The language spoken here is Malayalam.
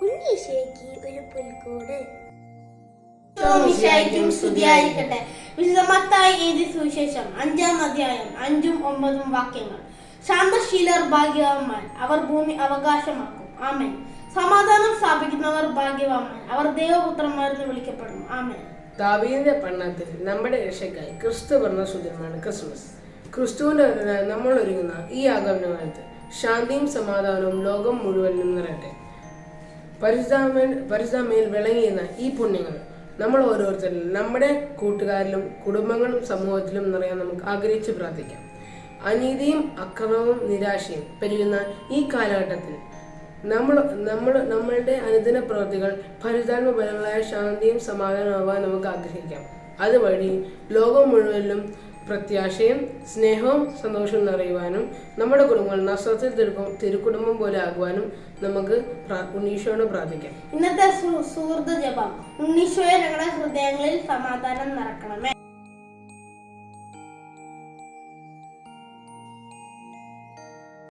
ഉണ്ണീശോയ്ക്ക് ഒരു പുൽക്കൂട്. സ്തുതിയായിരിക്കട്ടെ. വിശുദ്ധ മത്തായി എഴുതിയ സുവിശേഷം 5-ാം അധ്യായം 5-9 വാക്യങ്ങൾ. ശാന്തശീലർ ഭാഗ്യവാന്മാർ, അവർ ഭൂമി അവകാശമാക്കും. ആമേൻ. സമാധാനം സ്ഥാപിക്കുന്നവർ ഭാഗ്യവാന്മാർ, അവർ ദൈവപുത്രന്മാരെന്ന് വിളിക്കപ്പെടും. ആമേൻ. ദാവീദിന്റെ പട്ടണത്തിൽ നമ്മുടെ രക്ഷയ്ക്കായി ക്രിസ്തു പറഞ്ഞ സുദിനമാണ് ക്രിസ്മസ്. ക്രിസ്തുവിന്റെ നമ്മൾ ഒരുങ്ങുന്ന ഈ ആഗമനകാലത്ത് ശാന്തിയും സമാധാനവും ലോകം മുഴുവനും നിറയട്ടെ. പരിശുദ്ധമേൽ വിളങ്ങിയുന്ന ഈ പുണ്യങ്ങൾ നമ്മൾ ഓരോരുത്തരിലും, നമ്മുടെ കൂട്ടുകാരിലും കുടുംബങ്ങളും സമൂഹത്തിലും നിറയാൻ നമുക്ക് ആഗ്രഹിച്ച് പ്രാർത്ഥിക്കാം. അനീതിയും അക്രമവും നിരാശയും പെരുകുന്ന ഈ കാലഘട്ടത്തിൽ നമ്മളുടെ അനുദിന പ്രവൃത്തികൾ പരിതാത്മ ഫലങ്ങളായ ശാന്തിയും സമാധാനമാവാൻ നമുക്ക് ആഗ്രഹിക്കാം. അതുവഴി ലോകം മുഴുവനിലും പ്രത്യാശയും സ്നേഹവും സന്തോഷവും നിറയുവാനും നമ്മുടെ കുടുംബങ്ങൾ നഷ്ടത്തിൽ തിരുക്കുടുംബം പോലെ ആകുവാനും നമുക്ക് ഉണ്ണീശോയോട് പ്രാർത്ഥിക്കാം. ഇന്നത്തെ സുഹൃത്ത് ജപം. ഉണ്ണീശോയെ ഞങ്ങളുടെ ഹൃദയങ്ങളിൽ സമാധാനം നിറക്കണമേ.